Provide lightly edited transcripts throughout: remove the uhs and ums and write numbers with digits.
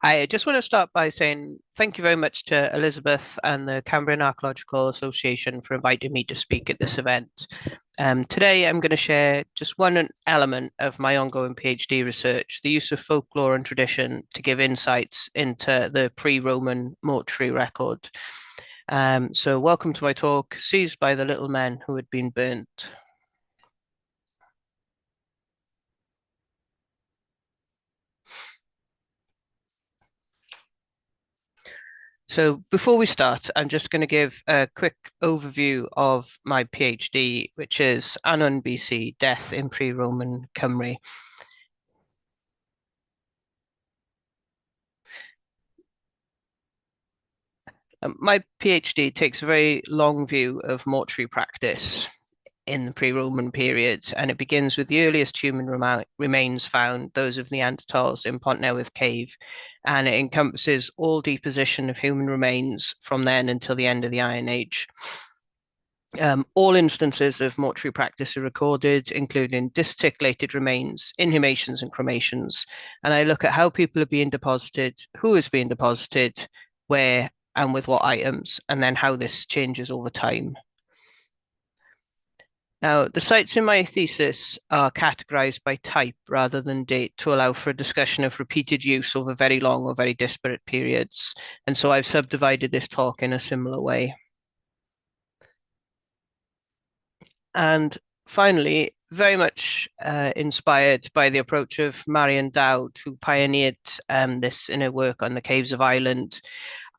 I just want to start by saying thank you very much to Elizabeth and the Cambrian Archaeological Association for inviting me to speak at this event. Today, I'm going to share just one element of my ongoing PhD research, the use of folklore and tradition to give insights into the pre-Roman mortuary record. So welcome to my talk, Seized by the Little Men Who Had Been Burnt. So before we start, I'm just going to give a quick overview of my PhD, which is Anon BC, Death in Pre-Roman Cymru. My PhD takes a very long view of mortuary practice in the pre-Roman period, and it begins with the earliest human remains found, those of Neanderthals in Pont Newydd Cave, and it encompasses all deposition of human remains from then until the end of the Iron Age. All instances of mortuary practice are recorded, including disarticulated remains, inhumations, and cremations. And I look at how people are being deposited, who is being deposited, where, and with what items, and then how this changes over time. Now, the sites in my thesis are categorized by type rather than date to allow for a discussion of repeated use over very long or very disparate periods. And so I've subdivided this talk in a similar way. And finally, very much inspired by the approach of Marion Dowd, who pioneered this in her work on the Caves of Ireland.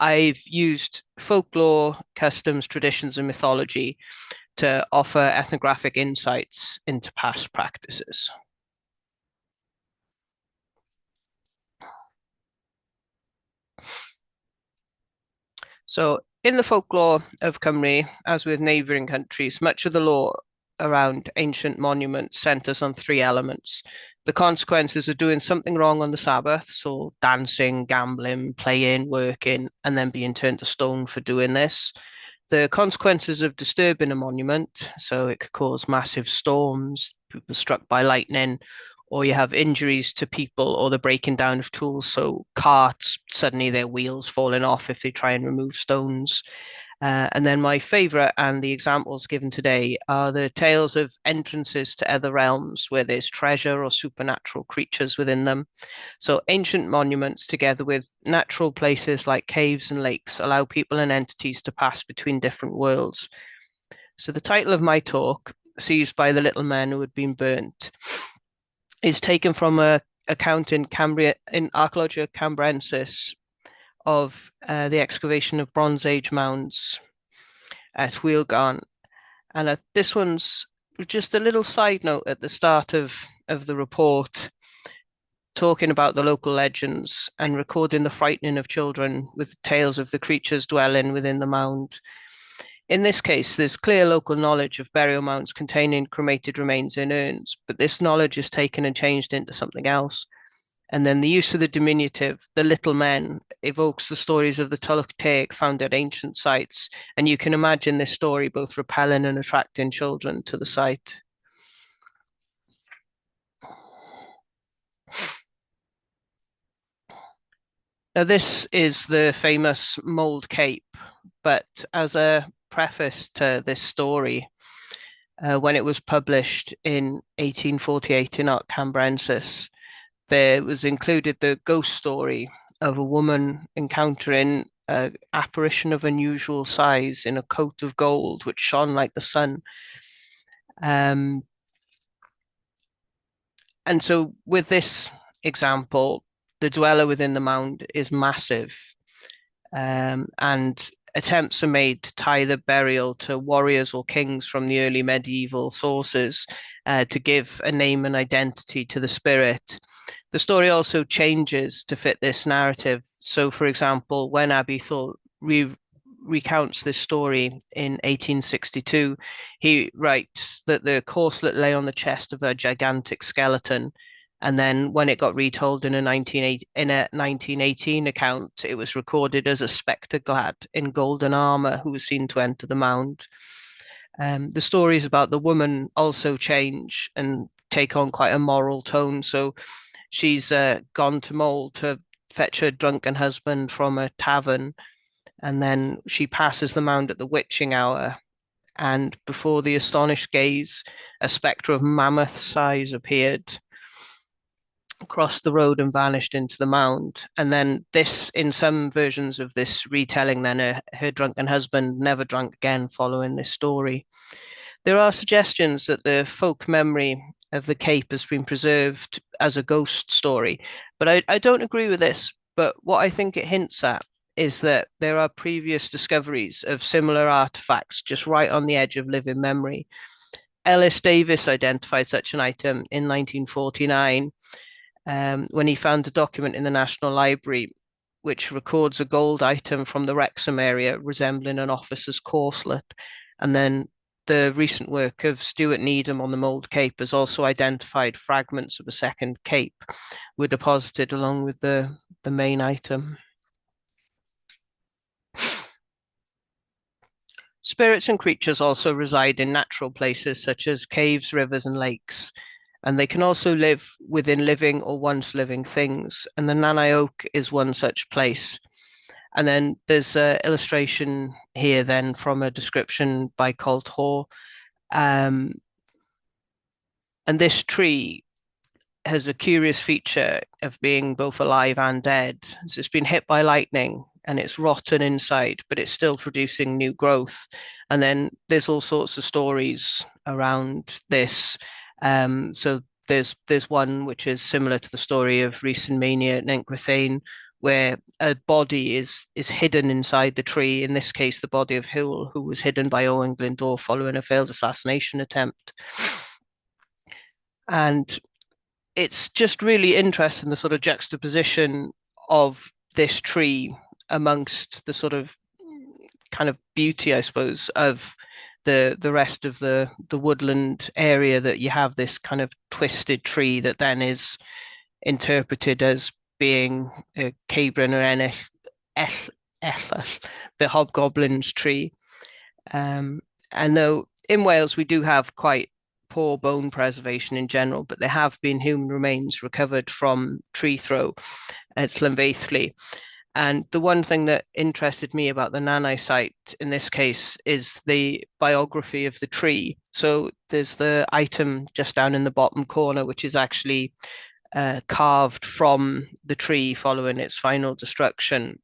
I've used folklore, customs, traditions, and mythology to offer ethnographic insights into past practices. So, in the folklore of Cymru, as with neighbouring countries, much of the lore around ancient monuments centres on three elements. The consequences of doing something wrong on the Sabbath, so dancing, gambling, playing, working, and then being turned to stone for doing this. The consequences of disturbing a monument, so it could cause massive storms, people struck by lightning, or you have injuries to people or the breaking down of tools. So carts, suddenly their wheels falling off if they try and remove stones. And then my favorite and the examples given today are the tales of entrances to other realms where there's treasure or supernatural creatures within them. So ancient monuments together with natural places like caves and lakes allow people and entities to pass between different worlds. So the title of my talk, Seized by the Little Men Who Had Been Burnt, is taken from a account in Cambrian in Archaeologia Cambrensis of the excavation of Bronze Age mounds at Wheelgarn. And this one's just a little side note at the start of the report, talking about the local legends and recording the frightening of children with tales of the creatures dwelling within the mound. In this case, there's clear local knowledge of burial mounds containing cremated remains in urns, but this knowledge is taken and changed into something else. And then the use of the diminutive, the little men, evokes the stories of the Tulach found at ancient sites. And you can imagine this story both repelling and attracting children to the site. Now, this is the famous Mould Cape, but as a preface to this story, when it was published in 1848 in Art Cambrensis, there was included the ghost story of a woman encountering an apparition of unusual size in a coat of gold which shone like the sun. Um, and so, with this example, the dweller within the mound is massive, and attempts are made to tie the burial to warriors or kings from the early medieval sources to give a name and identity to the spirit. The story also changes to fit this narrative. So, for example, when Abbey Thought recounts this story in 1862, he writes that the corselet lay on the chest of a gigantic skeleton. And then when it got retold in a 1918 account, it was recorded as a spectre clad in golden armor who was seen to enter the mound. The stories about the woman also change and take on quite a moral tone. So she's gone to Mole to fetch her drunken husband from a tavern, and then she passes the mound at the witching hour. And before the astonished gaze, a spectre of mammoth size appeared, crossed the road, and vanished into the mound. And then this, in some versions of this retelling, then her drunken husband never drank again following this story. There are suggestions that the folk memory of the Cape has been preserved as a ghost story, but I don't agree with this. But what I think it hints at is that there are previous discoveries of similar artifacts just right on the edge of living memory. Ellis Davis identified such an item in 1949 when he found a document in the National Library which records a gold item from the Wrexham area resembling an officer's corselet. And then the recent work of Stuart Needham on the Mould Cape has also identified fragments of a second cape were deposited along with the main item. Spirits and creatures also reside in natural places such as caves, rivers, and lakes, and they can also live within living or once living things. And the Nanai Oak is one such place. And then there's an illustration here then from a description by Colt Hoare. And this tree has a curious feature of being both alive and dead. So it's been hit by lightning and it's rotten inside, but it's still producing new growth. And then there's all sorts of stories around this. So there's one which is similar to the story of Rees and Mania at Nenquithane, where a body is hidden inside the tree. In this case, the body of Hill, who was hidden by Owen Glyndŵr following a failed assassination attempt. And it's just really interesting, the sort of juxtaposition of this tree amongst the sort of kind of beauty, I suppose, of the rest of the woodland area, that you have this kind of twisted tree that then is interpreted as being a Cambrian or the hobgoblin's tree. And though in Wales we do have quite poor bone preservation in general, but there have been human remains recovered from tree throw at Llanfaethlu. And the one thing that interested me about the Nanai site in this case is the biography of the tree. So there's the item just down in the bottom corner, which is actually carved from the tree following its final destruction.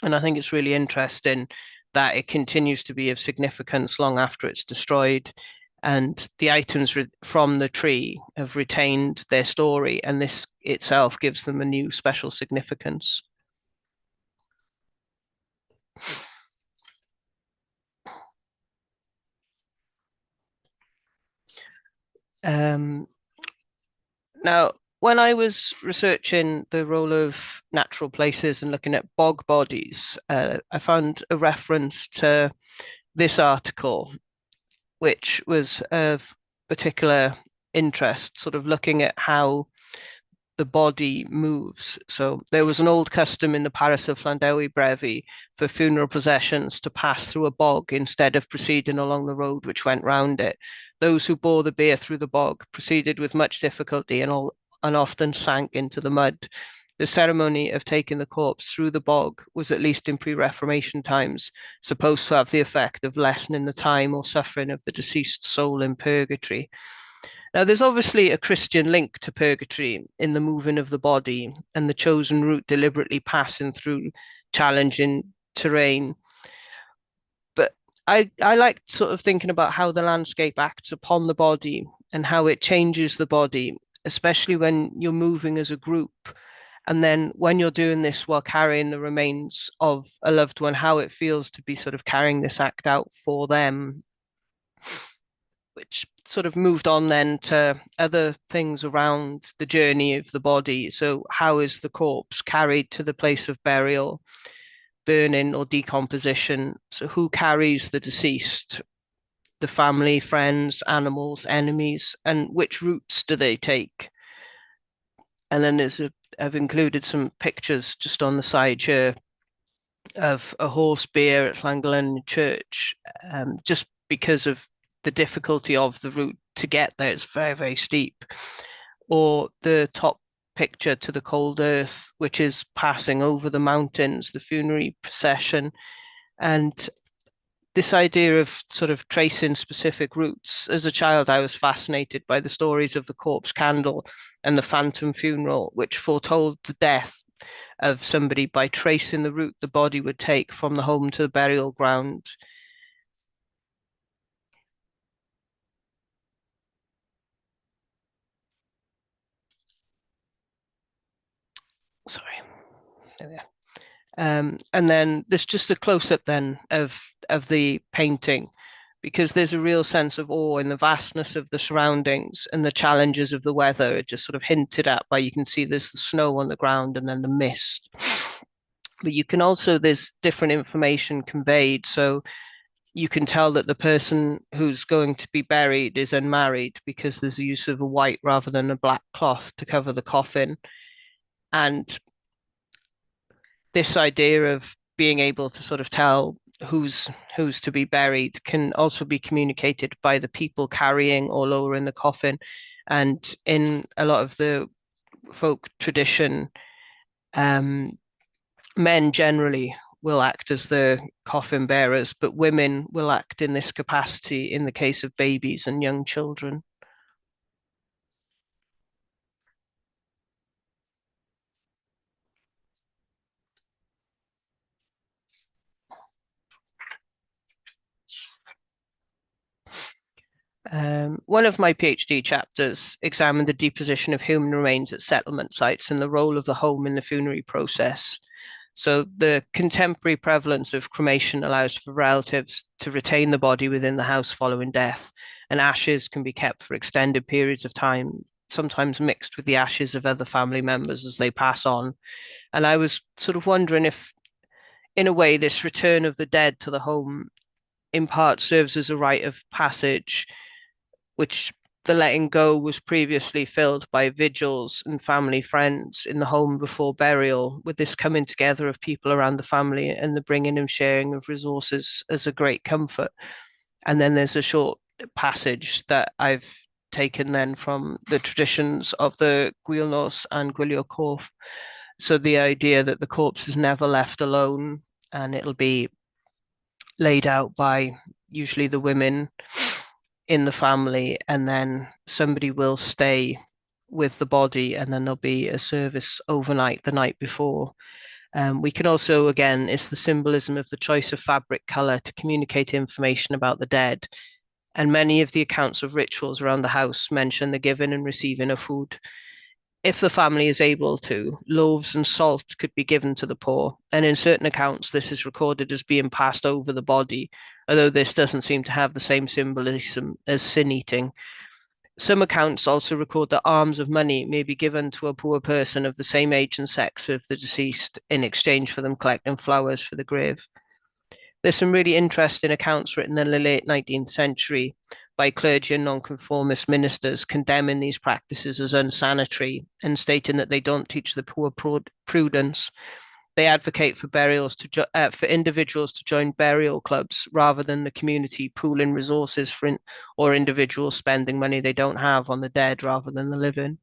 And I think it's really interesting that it continues to be of significance long after it's destroyed. And the items from the tree have retained their story, and this itself gives them a new special significance. Now, when I was researching the role of natural places and looking at bog bodies, I found a reference to this article, which was of particular interest, sort of looking at how the body moves. So there was an old custom in the parish of Llandewi Brefi for funeral processions to pass through a bog instead of proceeding along the road which went round it. Those who bore the bier through the bog proceeded with much difficulty and often sank into the mud. The ceremony of taking the corpse through the bog was, at least in pre-Reformation times, supposed to have the effect of lessening the time or suffering of the deceased soul in purgatory. Now, there's obviously a Christian link to purgatory in the moving of the body and the chosen route deliberately passing through challenging terrain. But I like sort of thinking about how the landscape acts upon the body and how it changes the body, especially when you're moving as a group. And then when you're doing this while carrying the remains of a loved one, how it feels to be sort of carrying this act out for them, which sort of moved on then to other things around the journey of the body. So how is the corpse carried to the place of burial, burning or decomposition? So who carries the deceased? The family, friends, animals, enemies, and which routes do they take? And then I've included some pictures just on the side here of a horse bier at Llangollen Church, just because of the difficulty of the route to get there. It's very, very steep. Or the top picture to the cold earth, which is passing over the mountains, the funerary procession. And this idea of sort of tracing specific routes. As a child, I was fascinated by the stories of the corpse candle and the phantom funeral, which foretold the death of somebody by tracing the route the body would take from the home to the burial ground. Sorry. There we are. And then there's just a close up then of the painting because there's a real sense of awe in the vastness of the surroundings and the challenges of the weather. It just sort of hinted at by you can see there's the snow on the ground and then the mist. But you can also, there's different information conveyed. So you can tell that the person who's going to be buried is unmarried because there's the use of a white rather than a black cloth to cover the coffin. And this idea of being able to sort of tell who's to be buried can also be communicated by the people carrying or lowering the coffin. And in a lot of the folk tradition, um, men generally will act as the coffin bearers, but women will act in this capacity in the case of babies and young children. One of my PhD chapters examined the deposition of human remains at settlement sites and the role of the home in the funerary process. So the contemporary prevalence of cremation allows for relatives to retain the body within the house following death, and ashes can be kept for extended periods of time, sometimes mixed with the ashes of other family members as they pass on. And I was sort of wondering if, in a way, this return of the dead to the home in part serves as a rite of passage which the letting go was previously filled by vigils and family friends in the home before burial, with this coming together of people around the family and the bringing and sharing of resources as a great comfort. And then there's a short passage that I've taken then from the traditions of the Gwylnos and Gwylio Corff. So the idea that the corpse is never left alone and it'll be laid out by usually the women in the family, and then somebody will stay with the body, and then there'll be a service overnight the night before. We can also, again, it's the symbolism of the choice of fabric color to communicate information about the dead. And many of the accounts of rituals around the house mention the giving and receiving of food. If the family is able to, loaves and salt could be given to the poor. And in certain accounts, this is recorded as being passed over the body, although this doesn't seem to have the same symbolism as sin eating. Some accounts also record that alms of money may be given to a poor person of the same age and sex of the deceased in exchange for them collecting flowers for the grave. There's some really interesting accounts written in the late 19th century by clergy and nonconformist ministers condemning these practices as unsanitary and stating that they don't teach the poor prudence. They advocate for for individuals to join burial clubs rather than the community pooling resources or individuals spending money they don't have on the dead rather than the living.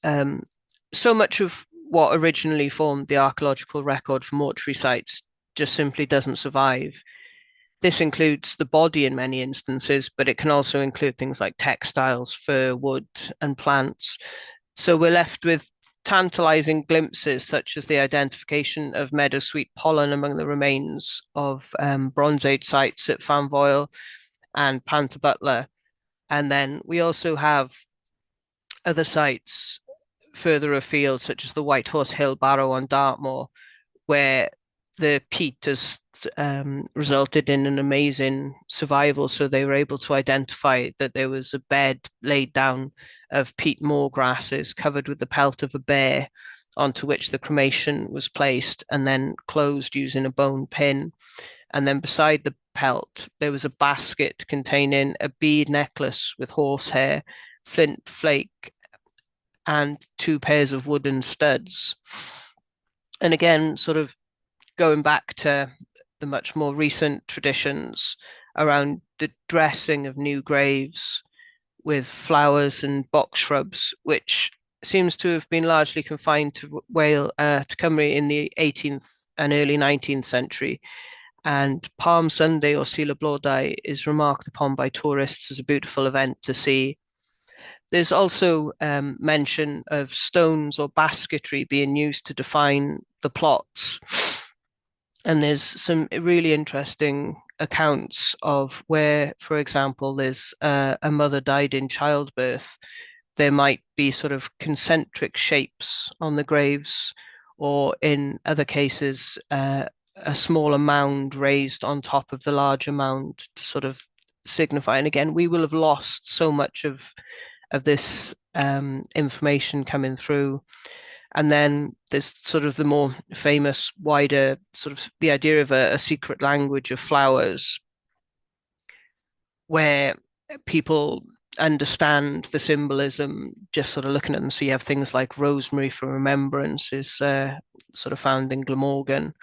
Um, so much of what originally formed the archaeological record for mortuary sites just simply doesn't survive. This includes the body in many instances, but it can also include things like textiles, fur, wood, and plants. So we're left with tantalizing glimpses, such as the identification of meadowsweet pollen among the remains of Bronze Age sites at Llanfoil and Panther Butler. And then we also have other sites further afield, such as the White Horse Hill Barrow on Dartmoor, where the peat has resulted in an amazing survival. So they were able to identify that there was a bed laid down of peat moor grasses covered with the pelt of a bear, onto which the cremation was placed and then closed using a bone pin. And then beside the pelt, there was a basket containing a bead necklace with horsehair, flint flake, and two pairs of wooden studs. And again, sort of going back to the much more recent traditions around the dressing of new graves with flowers and box shrubs, which seems to have been largely confined to to Cymru in the 18th and early 19th century. And Palm Sunday or Sila Blodau is remarked upon by tourists as a beautiful event to see. There's also mention of stones or basketry being used to define the plots. And there's some really interesting accounts of where, for example, there's a mother died in childbirth. There might be sort of concentric shapes on the graves, or in other cases, a smaller mound raised on top of the larger mound to sort of signify. And again, we will have lost so much of this information coming through. And then there's sort of the more famous, wider sort of the idea of a secret language of flowers, where people understand the symbolism just sort of looking at them. So you have things like rosemary for remembrance is sort of found in Glamorgan.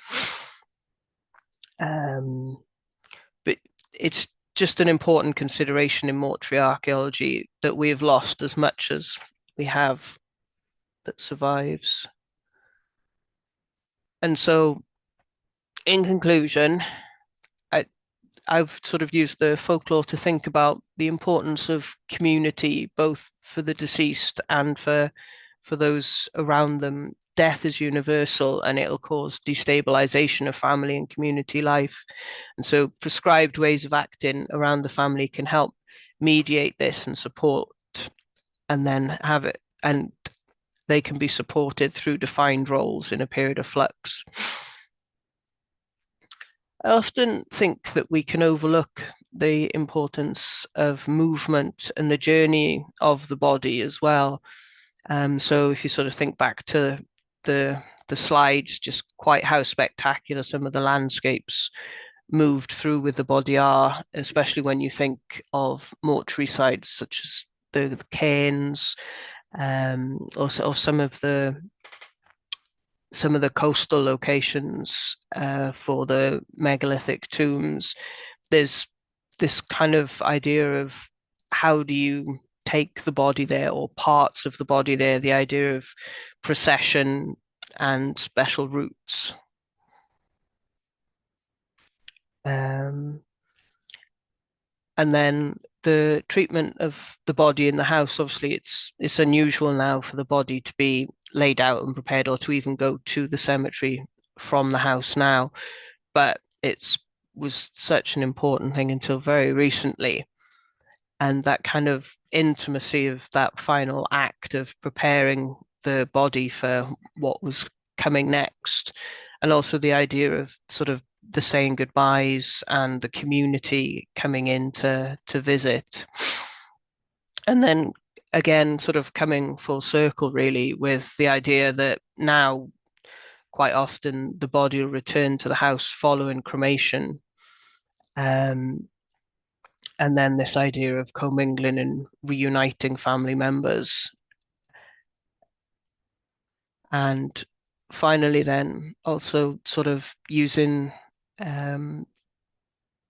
But it's just an important consideration in mortuary archaeology that we have lost as much as we have that survives. And so, in conclusion, I've sort of used the folklore to think about the importance of community, both for the deceased and for those around them. Death is universal and it'll cause destabilization of family and community life. And so prescribed ways of acting around the family can help mediate this and support, and then have it, and they can be supported through defined roles in a period of flux. I often think that we can overlook the importance of movement and the journey of the body as well. So if you sort of think back to the slides, just quite how spectacular some of the landscapes moved through with the body are, especially when you think of mortuary sites such as the cairns, or some of the coastal locations for the megalithic tombs. There's this kind of idea of how do you take the body there, or parts of the body there, the idea of procession and special routes. And then the treatment of the body in the house, obviously it's unusual now for the body to be laid out and prepared, or to even go to the cemetery from the house now. But it was such an important thing until very recently. And that kind of intimacy of that final act of preparing the body for what was coming next, and also the idea of sort of the saying goodbyes and the community coming in to visit. And then again, sort of coming full circle really with the idea that now quite often the body will return to the house following cremation. And then this idea of commingling and reuniting family members. And finally, then also sort of using the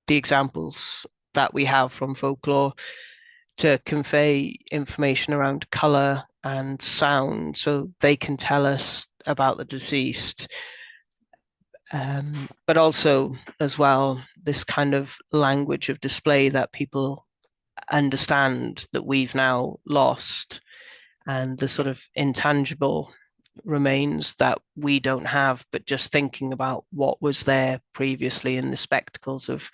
examples that we have from folklore to convey information around colour and sound, so they can tell us about the deceased. But also, as well, this kind of language of display that people understand that we've now lost, and the sort of intangible remains that we don't have, but just thinking about what was there previously in the spectacles of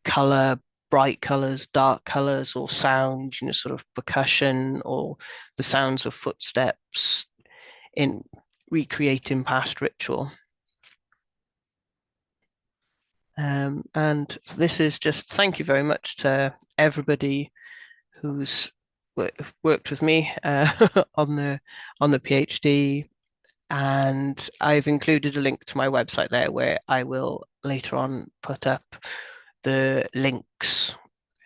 color, bright colors, dark colors, or sound, sort of percussion, or the sounds of footsteps in recreating past ritual. And this is just thank you very much to everybody who's worked with me on the PhD, and I've included a link to my website there where I will later on put up the links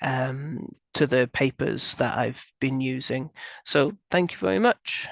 to the papers that I've been using. So thank you very much.